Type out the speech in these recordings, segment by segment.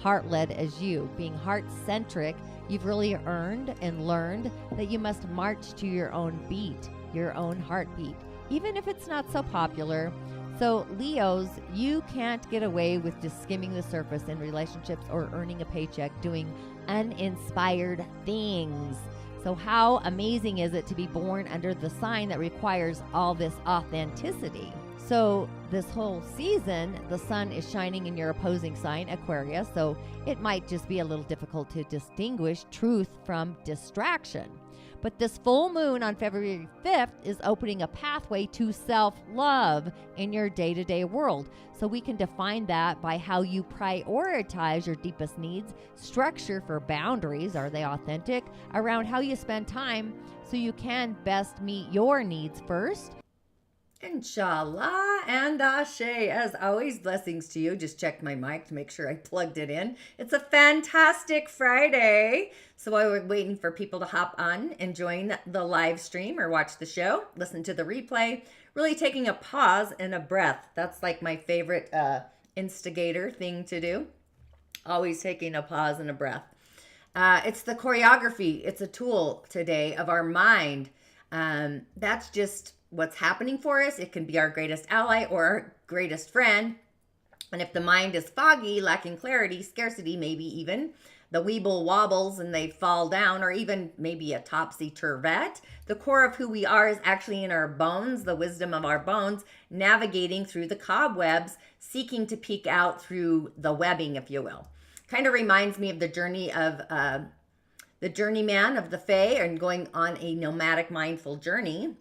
heart-led as you. Being heart-centric, you've really earned and learned that you must march to your own beat, your own heartbeat, even if it's not so popular. So Leos, you can't get away with just skimming the surface in relationships or earning a paycheck doing uninspired things. So how amazing is it to be born under the sign that requires all this authenticity? So this whole season, the sun is shining in your opposing sign, Aquarius, so it might just be a little difficult to distinguish truth from distraction. But this full moon on February 5th is opening a pathway to self-love in your day-to-day world. So we can define that by how you prioritize your deepest needs, structure for boundaries, are they authentic, around how you spend time so you can best meet your needs first. Inshallah and Ashe. As always, blessings to you. Just checked my mic to make sure I plugged it in. It's a fantastic Friday. So while we're waiting for people to hop on and join the live stream or watch the show, listen to the replay, really taking a pause and a breath. That's like my favorite instigator thing to do. Always taking a pause and a breath. It's the choreography. It's a tool today of our mind. That's just what's happening for us. It can be our greatest ally or our greatest friend. And if the mind is foggy, lacking clarity, scarcity, maybe even, the weeble wobbles and they fall down, or even maybe a topsy-turvette, the core of who we are is actually in our bones, the wisdom of our bones, navigating through the cobwebs, seeking to peek out through the webbing, if you will. Kind of reminds me of the journey of the journeyman of the Fae and going on a nomadic mindful journey.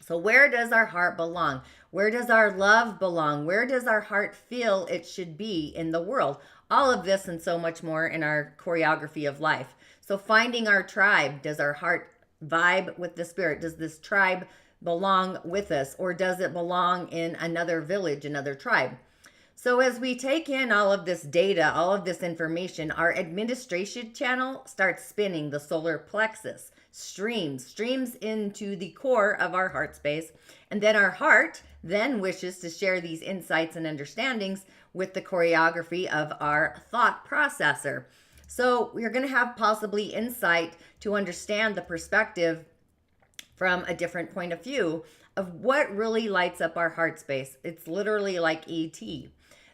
So where does our heart belong? Where does our love belong? Where does our heart feel it should be in the world? All of this and so much more in our choreography of life. So finding our tribe. Does our heart vibe with the spirit? Does this tribe belong with us? Or does it belong in another village, another tribe? So as we take in all of this data, all of this information, our administration channel starts spinning, the solar plexus. Streams into the core of our heart space. And then our heart then wishes to share these insights and understandings with the choreography of our thought processor. So we're going to have possibly insight to understand the perspective from a different point of view of what really lights up our heart space. It's literally like ET.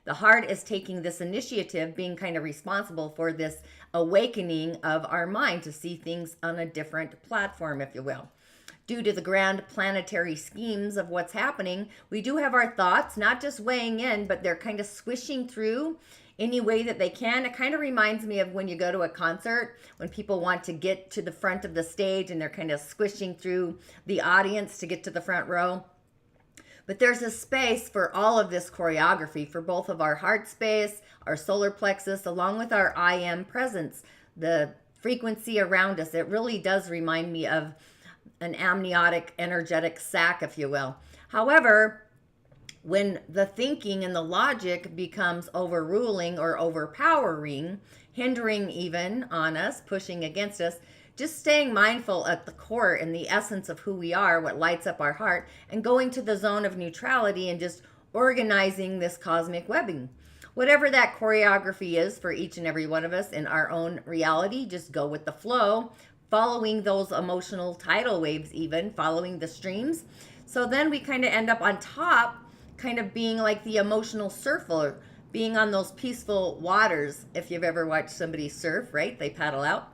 The heart is taking this initiative, being kind of responsible for this awakening of our mind to see things on a different platform, if you will. Due to the grand planetary schemes of what's happening, we do have our thoughts, not just weighing in, but they're kind of swishing through any way that they can. It kind of reminds me of when you go to a concert, when people want to get to the front of the stage and they're kind of squishing through the audience to get to the front row. But there's a space for all of this choreography for both of our heart space, our solar plexus, along with our I am presence, the frequency around us. It really does remind me of an amniotic, energetic sac, if you will. However, when the thinking and the logic becomes overruling or overpowering, hindering even on us, pushing against us, just staying mindful at the core and the essence of who we are, what lights up our heart, and going to the zone of neutrality and just organizing this cosmic webbing. Whatever that choreography is for each and every one of us in our own reality, just go with the flow, following those emotional tidal waves even, following the streams. So then we kind of end up on top, kind of being like the emotional surfer, being on those peaceful waters. If you've ever watched somebody surf, right? They paddle out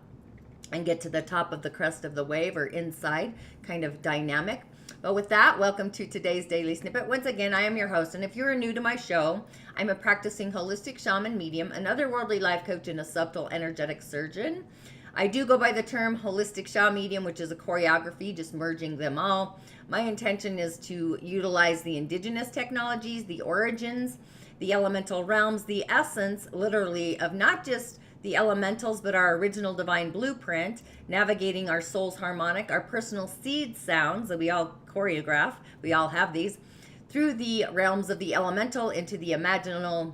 and get to the top of the crest of the wave or inside, kind of dynamic. But with that, welcome to today's Daily Snippet. Once again, I am your host, and if you're new to my show, I'm a practicing holistic shaman medium, an otherworldly life coach, and a subtle energetic surgeon. I do go by the term holistic shaman medium, which is a choreography, just merging them all. My intention is to utilize the indigenous technologies, the origins, the elemental realms, the essence, literally, of not just the elementals, but our original divine blueprint, navigating our soul's harmonic, our personal seed sounds that we all choreograph, we all have these, through the realms of the elemental into the imaginal,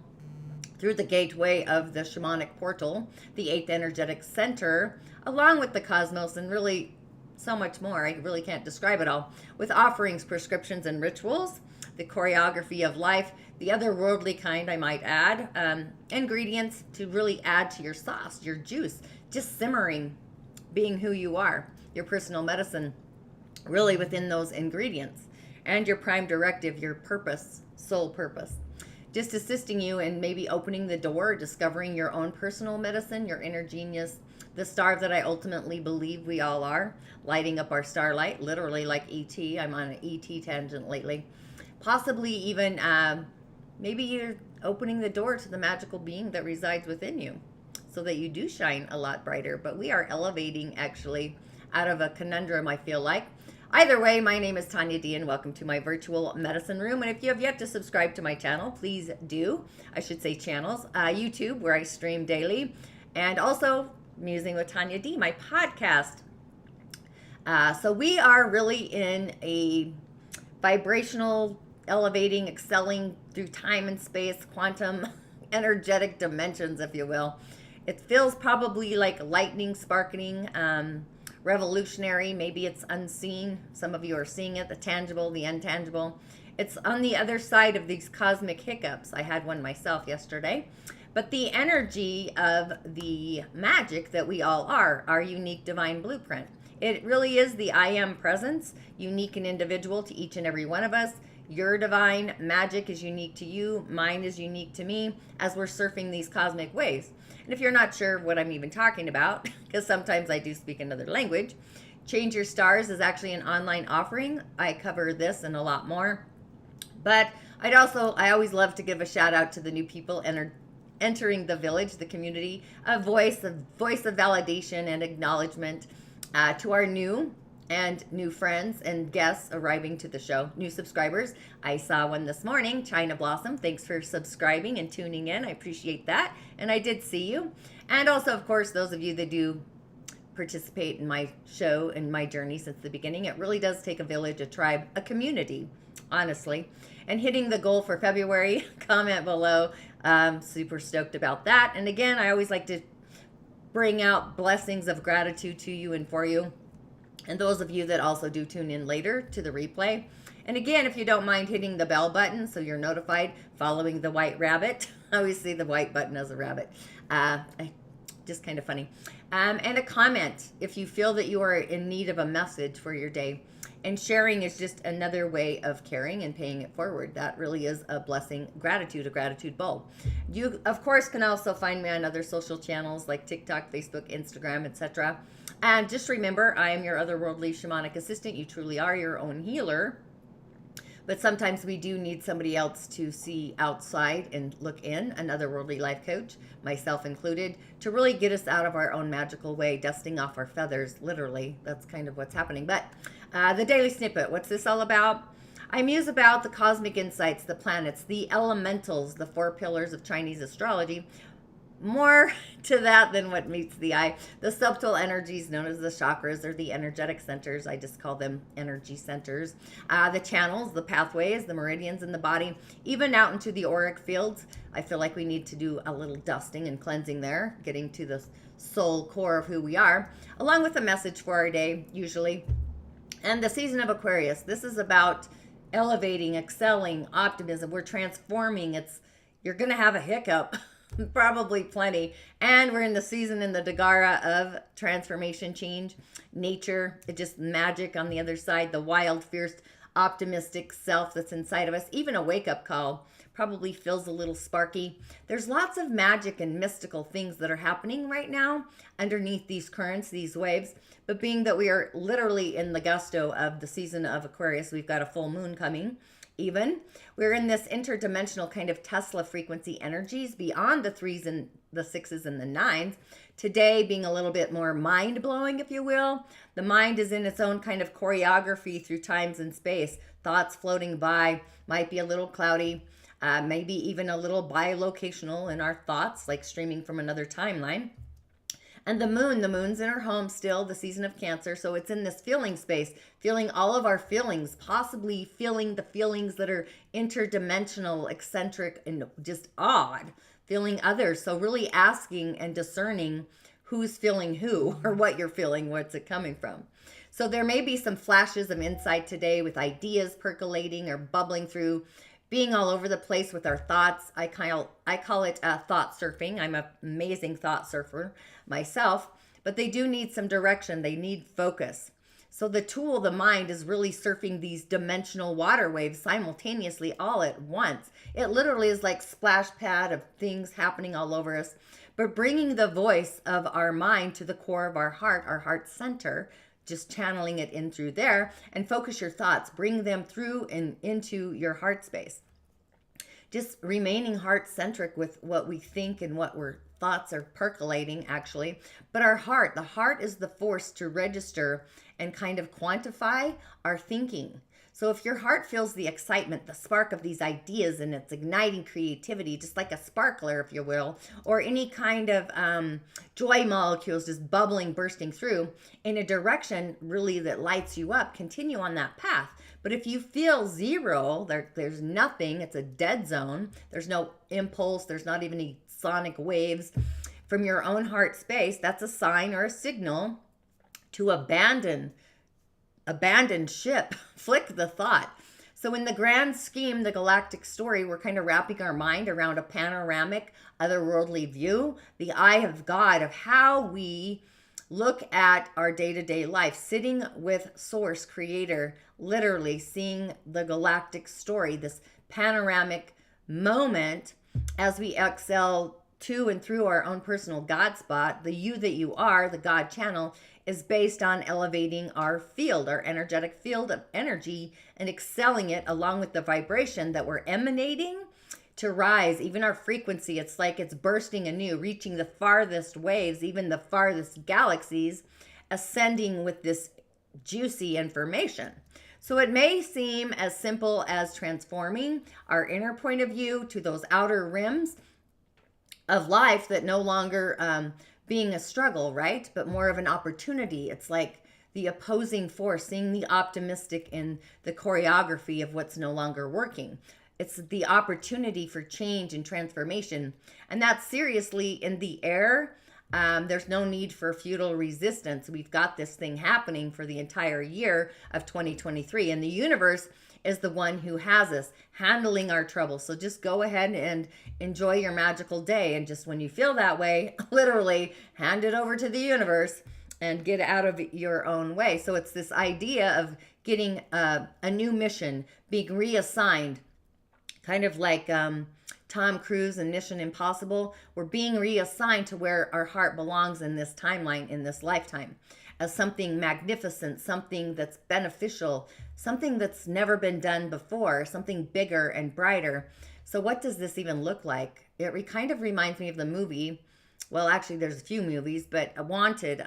through the gateway of the shamanic portal, the 8th energetic center, along with the cosmos, and really so much more. I really can't describe it all. With offerings, prescriptions, and rituals, the choreography of life, the otherworldly kind, I might add. Ingredients to really add to your sauce, your juice, just simmering, being who you are, your personal medicine, really within those ingredients, and your prime directive, your purpose, soul purpose. Just assisting you in maybe opening the door, discovering your own personal medicine, your inner genius, the star that I ultimately believe we all are, lighting up our starlight, literally like E.T. I'm on an E.T. tangent lately. Possibly even maybe you're opening the door to the magical being that resides within you so that you do shine a lot brighter. But we are elevating actually out of a conundrum, I feel like. Either way, my name is Tonya D, and welcome to my virtual medicine room. And if you have yet to subscribe to my channel, please do. I should say channels. YouTube, where I stream daily. And also Musing with Tonya D, my podcast. So we are really in a vibrational, elevating, excelling through time and space, quantum, energetic dimensions, if you will. It feels probably like lightning sparkling, revolutionary. Maybe it's unseen. Some of you are seeing it, the tangible, the intangible. It's on the other side of these cosmic hiccups. I had one myself yesterday. But the energy of the magic that we all are, our unique divine blueprint. It really is the I am presence, unique and individual to each and every one of us. Your divine magic is unique to you. Mine is unique to me as we're surfing these cosmic waves. And if you're not sure what I'm even talking about, because sometimes I do speak another language, Change Your Stars is actually an online offering. I cover this and a lot more. But I always love to give a shout out to the new people entering the village, the community, a voice of validation and acknowledgement to our new friends and guests arriving to the show, new subscribers. I saw one this morning, China Blossom. Thanks for subscribing and tuning in. I appreciate that. And I did see you. And also, of course, those of you that do participate in my show and my journey since the beginning. It really does take a village, a tribe, a community, honestly. And hitting the goal for February, comment below. Super stoked about that. And again, I always like to bring out blessings of gratitude to you and for you. And those of you that also do tune in later to the replay. And again, if you don't mind hitting the bell button so you're notified, following the white rabbit. I always see the white button as a rabbit. Just kind of funny. And a comment if you feel that you are in need of a message for your day. And sharing is just another way of caring and paying it forward. That really is a blessing, gratitude, a gratitude bowl. You, of course, can also find me on other social channels like TikTok, Facebook, Instagram, etc. And just remember, I am your otherworldly shamanic assistant. You truly are your own healer. But sometimes we do need somebody else to see outside and look in, an otherworldly life coach, myself included, to really get us out of our own magical way, dusting off our feathers, literally. That's kind of what's happening. But the daily snippet, what's this all about? I muse about the cosmic insights, the planets, the elementals, the 4 pillars of Chinese astrology. More to that than what meets the eye. The subtle energies known as the chakras or the energetic centers. I just call them energy centers. The channels, the pathways, the meridians in the body, even out into the auric fields. I feel like we need to do a little dusting and cleansing there, getting to the soul core of who we are, along with a message for our day, usually. And the season of Aquarius. This is about elevating, excelling, optimism. We're transforming. You're going to have a hiccup. Probably plenty. And we're in the season in the Dagara of transformation, change, nature, just magic on the other side, the wild, fierce, optimistic self that's inside of us. Even a wake-up call probably feels a little sparky. There's lots of magic and mystical things that are happening right now underneath these currents, these waves. But being that we are literally in the gusto of the season of Aquarius, we've got a full moon coming. Even we're in this interdimensional kind of Tesla frequency energies beyond the 3s and the 6s and the 9s. Today being a little bit more mind-blowing, if you will. The mind is in its own kind of choreography through times and space. Thoughts floating by, might be a little cloudy, maybe even a little bilocational in our thoughts, like streaming from another timeline. And the moon's in her home still, the season of Cancer. So it's in this feeling space, feeling all of our feelings, possibly feeling the feelings that are interdimensional, eccentric, and just odd, feeling others. So really asking and discerning who's feeling who or what you're feeling, what's it coming from. So there may be some flashes of insight today with ideas percolating or bubbling through. being all over the place with our thoughts. I call it thought surfing. I'm an amazing thought surfer myself, but they do need some direction. They need focus. So the tool, the mind, is really surfing these dimensional water waves simultaneously all at once. It literally is like splash pad of things happening all over us, but bringing the voice of our mind to the core of our heart center, just channeling it in through there, and focus your thoughts, bring them through and into your heart space. Just remaining heart centric with what we think and what we're thoughts are percolating actually. But our heart, the heart is the force to register and kind of quantify our thinking. So if your heart feels the excitement, the spark of these ideas, and it's igniting creativity, just like a sparkler, if you will, or any kind of joy molecules just bubbling, bursting through in a direction really that lights you up, continue on that path. But if you feel zero, there's nothing, it's a dead zone, there's no impulse, there's not even any sonic waves from your own heart space, that's a sign or a signal to abandon ship, flick the thought. So in the grand scheme, the galactic story, we're kind of wrapping our mind around a panoramic, otherworldly view, the eye of God, of how we look at our day-to-day life, sitting with source, creator, literally seeing the galactic story, this panoramic moment as we exhale to and through our own personal God spot. The you that you are, the God channel, is based on elevating our field, our energetic field of energy, and excelling it along with the vibration that we're emanating to rise. Even our frequency, it's like it's bursting anew, reaching the farthest waves, even the farthest galaxies, ascending with this juicy information. So it may seem as simple as transforming our inner point of view to those outer rims of life that no longer being a struggle, right? But more of an opportunity. It's like the opposing force, seeing the optimistic in the choreography of what's no longer working. It's the opportunity for change and transformation. And that's seriously in the air. There's no need for futile resistance. We've got this thing happening for the entire year of 2023. And the universe is the one who has us handling our trouble. So just go ahead and enjoy your magical day. And just when you feel that way, literally hand it over to the universe and get out of your own way. So it's this idea of getting a new mission, being reassigned, kind of like Tom Cruise and Mission Impossible. We're being reassigned to where our heart belongs in this timeline, in this lifetime, as something magnificent, something that's beneficial, something that's never been done before, something bigger and brighter. So what does this even look like? It kind of reminds me of the movie. Well, actually, there's a few movies, but Wanted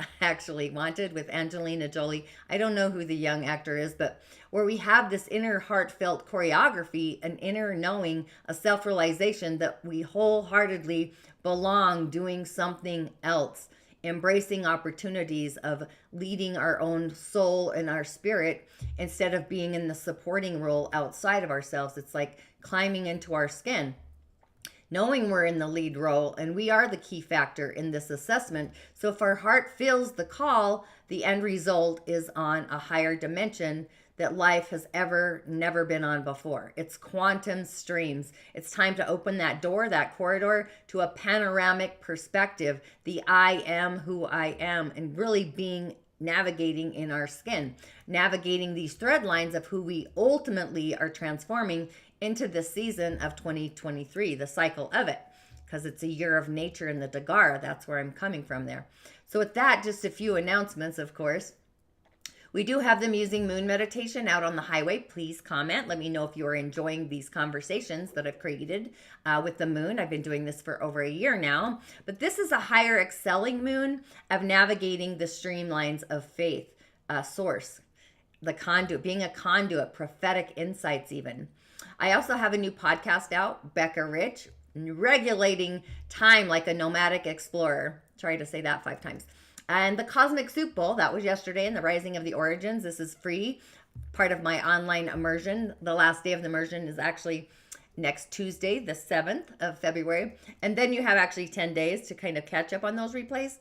with Angelina Jolie. I don't know who the young actor is, but where we have this inner heartfelt choreography, an inner knowing, a self-realization that we wholeheartedly belong doing something else, embracing opportunities of leading our own soul and our spirit instead of being in the supporting role outside of ourselves. It's like climbing into our skin, knowing we're in the lead role and we are the key factor in this assessment. So if our heart feels the call, the end result is on a higher dimension that life has never been on before. It's quantum streams. It's time to open that door, that corridor, to a panoramic perspective, the I am who I am, and really navigating in our skin, navigating these thread lines of who we ultimately are transforming into the season of 2023, the cycle of it, because it's a year of nature in the Dagar. That's where I'm coming from there. So with that, just a few announcements, of course. We do have the Musing Moon meditation out on the highway. Please comment. Let me know if you are enjoying these conversations that I've created with the moon. I've been doing this for over a year now. But this is a higher excelling moon of navigating the streamlines of faith, source, the conduit, being a conduit, prophetic insights even. I also have a new podcast out, Becca Rich, regulating time like a nomadic explorer. Try to say that 5 times. And the Cosmic Soup Bowl, that was yesterday, and the Rising of the Origins. This is free, part of my online immersion. The last day of the immersion is actually next Tuesday, the 7th of February. And then you have actually 10 days to kind of catch up on those replays.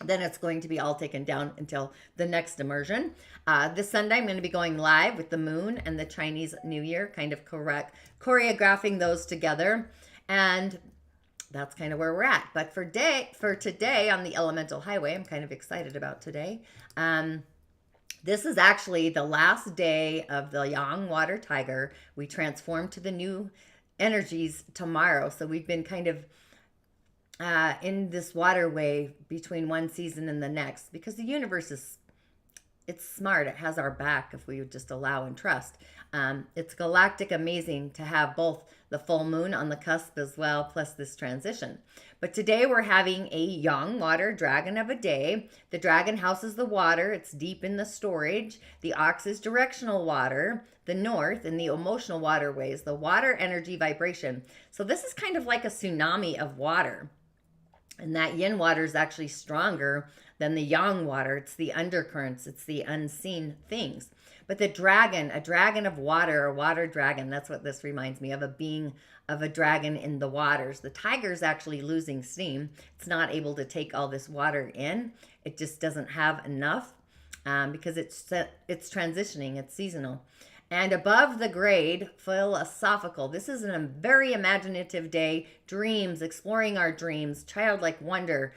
Then it's going to be all taken down until the next immersion. This Sunday, I'm going to be going live with the moon and the Chinese New Year, kind of choreographing those together. And that's kind of where we're at. But for today on the Elemental Highway, I'm kind of excited about today. This is actually the last day of the Yang Water Tiger. We transform to the new energies tomorrow. So we've been kind of in this waterway between one season and the next, because the universe it's smart. It has our back if we would just allow and trust. It's galactic amazing to have both the full moon on the cusp as well, plus this transition. But today we're having a Yang water dragon of a day. The dragon houses the water. It's deep in the storage. The ox is directional water, the north, and the emotional waterways, the water energy vibration. So this is kind of like a tsunami of water. And that yin water is actually stronger than the yang water. It's the undercurrents. It's the unseen things. But the dragon, a dragon of water, a water dragon, that's what this reminds me of, a being of a dragon in the waters. The tiger's actually losing steam. It's not able to take all this water in. It just doesn't have enough because it's transitioning. It's seasonal. And above the grade, philosophical. This is a very imaginative day. Dreams, exploring our dreams, childlike wonder,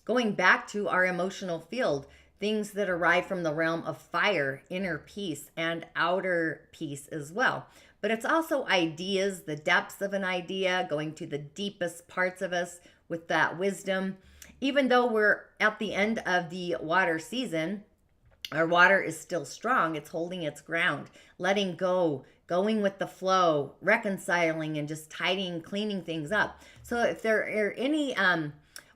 going back to our emotional field, things that arrive from the realm of fire, inner peace, and outer peace as well. But it's also ideas, the depths of an idea, going to the deepest parts of us with that wisdom. Even though we're at the end of the water season, our water is still strong. It's holding its ground, letting go, going with the flow, reconciling, and just tidying, cleaning things up. So if there are any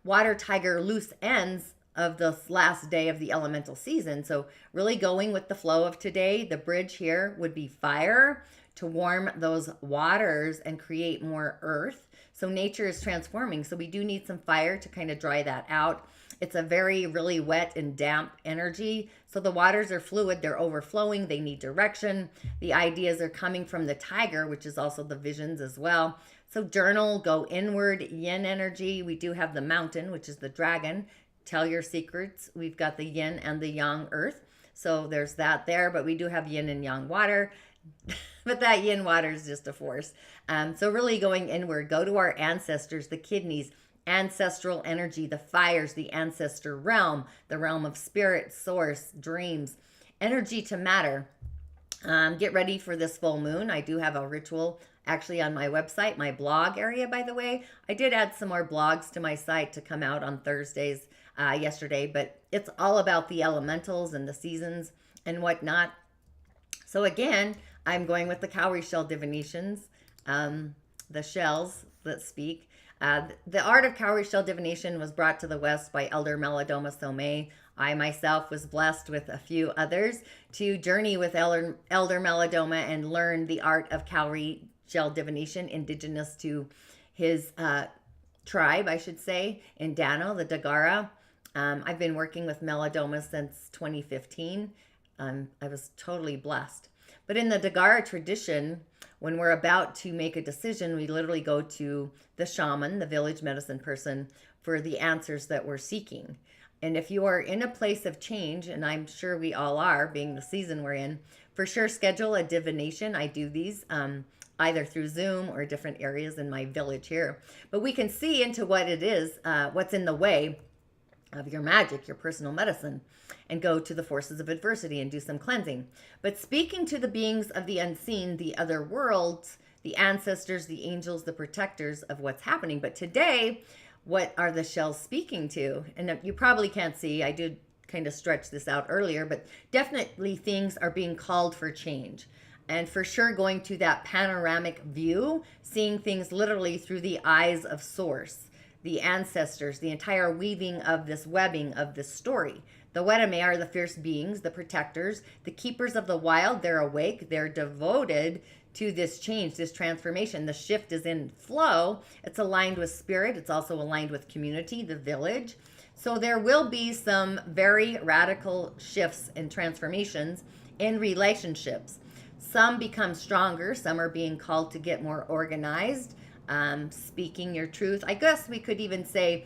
water tiger loose ends of this last day of the elemental season, so really going with the flow of today, the bridge here would be fire to warm those waters and create more earth. So nature is transforming. So we do need some fire to kind of dry that out. It's a really wet and damp energy. So the waters are fluid, they're overflowing, they need direction. The ideas are coming from the tiger, which is also the visions as well. So journal, go inward, yin energy. We do have the mountain, which is the dragon. Tell your secrets. We've got the yin and the yang earth. So there's that there, but we do have yin and yang water. But that yin water is just a force. So really going inward, go to our ancestors, the kidneys, ancestral energy, the fires, the ancestor realm, the realm of spirit, source, dreams, energy to matter. Get ready for this full moon. I do have a ritual actually on my website, my blog area, by the way. I did add some more blogs to my site to come out on Thursdays yesterday, but it's all about the elementals and the seasons and whatnot. So again, I'm going with the Cowry shell divinations, the shells that speak. The art of Cowry shell divination was brought to the West by Elder Melodoma Somé. I myself was blessed with a few others to journey with Elder Melodoma and learn the art of Cowry shell divination, indigenous to his tribe, I should say, in Dano, the Dagara. I've been working with Melodoma since 2015. I was totally blessed. But in the Dagara tradition, when we're about to make a decision, we literally go to the shaman, the village medicine person, for the answers that we're seeking. And if you are in a place of change, and I'm sure we all are, being the season we're in, for sure schedule a divination. I do these either through Zoom or different areas in my village here. But we can see into what it is, what's in the way of your magic, your personal medicine, and go to the forces of adversity and do some cleansing. But speaking to the beings of the unseen, the other worlds, the ancestors, the angels, the protectors of what's happening. But today, what are the shells speaking to? And you probably can't see, I did kind of stretch this out earlier, but definitely things are being called for change. And for sure going to that panoramic view, seeing things literally through the eyes of source, the ancestors, the entire weaving of this webbing of this story. The Wedame are the fierce beings, the protectors, the keepers of the wild. They're awake, they're devoted to this change, this transformation. The shift is in flow. It's aligned with spirit. It's also aligned with community, the village. So there will be some very radical shifts and transformations in relationships. Some become stronger. Some are being called to get more organized, speaking your truth. I guess we could even say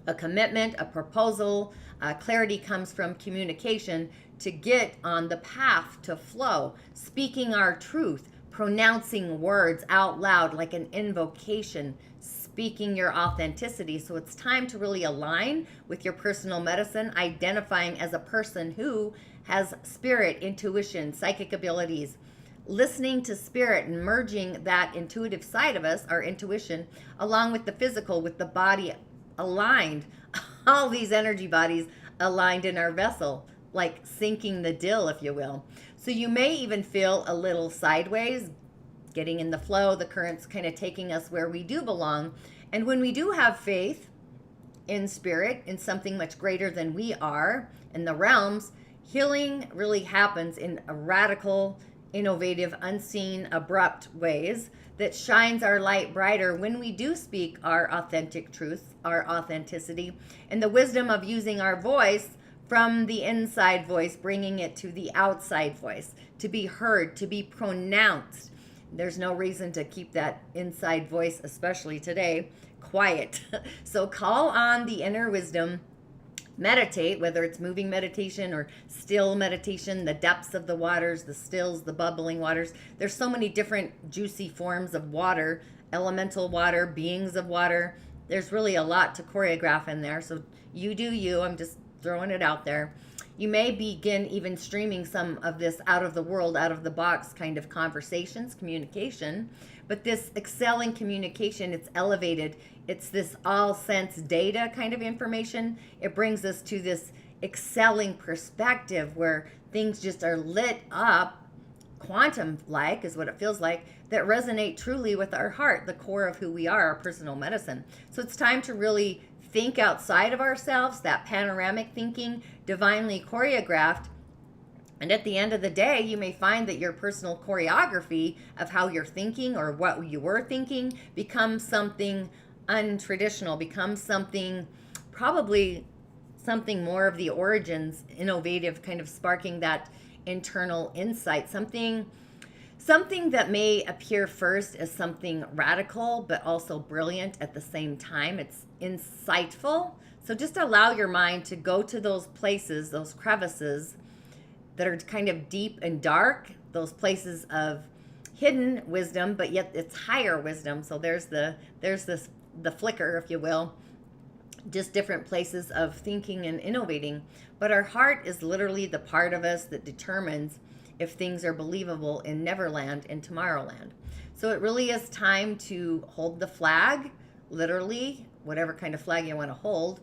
a commitment, a proposal. Clarity comes from communication to get on the path to flow, speaking our truth, pronouncing words out loud like an invocation, speaking your authenticity. So it's time to really align with your personal medicine, identifying as a person who has spirit, intuition, psychic abilities, listening to spirit and merging that intuitive side of us, our intuition, along with the physical, with the body aligned, all these energy bodies aligned in our vessel, like sinking the dill, if you will. So you may even feel a little sideways, getting in the flow, the currents kind of taking us where we do belong. And when we do have faith in spirit, in something much greater than we are, in the realms, healing really happens in a radical, innovative, unseen, abrupt ways that shines our light brighter when we do speak our authentic truth, our authenticity, and the wisdom of using our voice from the inside voice, bringing it to the outside voice, to be heard, to be pronounced. There's no reason to keep that inside voice, especially today, quiet. So call on the inner wisdom. Meditate, whether it's moving meditation or still meditation, the depths of the waters, the stills, the bubbling waters. There's so many different juicy forms of water, elemental water, beings of water. There's really a lot to choreograph in there. So you do you. I'm just throwing it out there. You may begin even streaming some of this out of the world, out of the box kind of conversations, communication. But this excelling communication, it's elevated. It's this all sense data kind of information. It brings us to this excelling perspective where things just are lit up, quantum like is what it feels like, that resonate truly with our heart, the core of who we are, our personal medicine. So it's time to really think outside of ourselves, that panoramic thinking, divinely choreographed. And at the end of the day, you may find that your personal choreography of how you're thinking or what you were thinking becomes something untraditional, becomes something, probably something more of the origins, innovative, kind of sparking that internal insight, something that may appear first as something radical, but also brilliant at the same time. It's insightful. So just allow your mind to go to those places, those crevices that are kind of deep and dark, those places of hidden wisdom, but yet it's higher wisdom. So there's the flicker, if you will, just different places of thinking and innovating. But our heart is literally the part of us that determines if things are believable in Neverland and Tomorrowland. So it really is time to hold the flag, literally, whatever kind of flag you want to hold,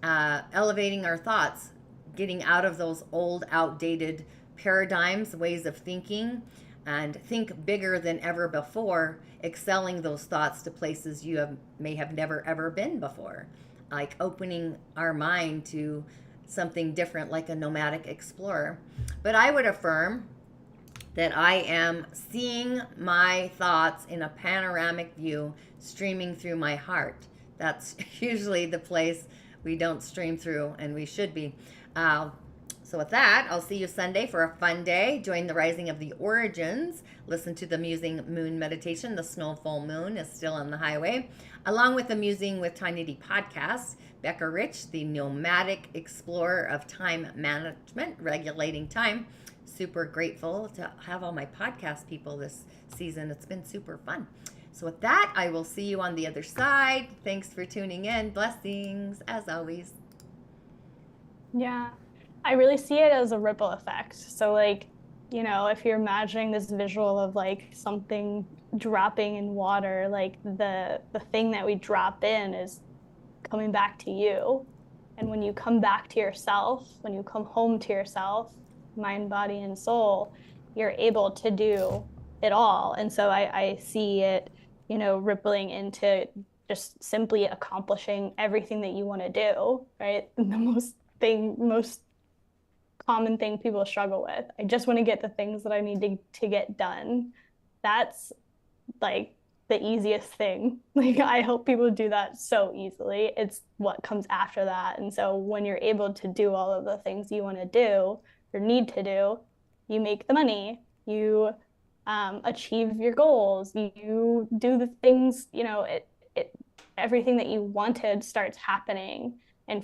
elevating our thoughts, getting out of those old, outdated paradigms, ways of thinking, and think bigger than ever before, excelling those thoughts to places you may have never ever been before, like opening our mind to something different, like a nomadic explorer. But I would affirm that I am seeing my thoughts in a panoramic view streaming through my heart. That's usually the place we don't stream through, and we should be. So with that, I'll see you Sunday for a fun day. Join the Rising of the Origins. Listen to the Musing Moon Meditation. The Snow Full Moon is still on the highway. Along with the Musing with Tonya D podcast, Becca Rich, the nomadic explorer of time management, regulating time. Super grateful to have all my podcast people this season. It's been super fun. So with that, I will see you on the other side. Thanks for tuning in. Blessings, as always. Yeah, I really see it as a ripple effect. So like, you know, if you're imagining this visual of like something dropping in water, like the thing that we drop in is coming back to you. And when you come back to yourself, when you come home to yourself, mind, body, and soul, you're able to do it all. And so I see it, you know, rippling into just simply accomplishing everything that you want to do, right? The most common thing people struggle with. I just want to get the things that I need to get done. That's like the easiest thing. Like I help people do that so easily. It's what comes after that. And so when you're able to do all of the things you want to do or need to do, you make the money, you achieve your goals, you do the things, you know, everything that you wanted starts happening.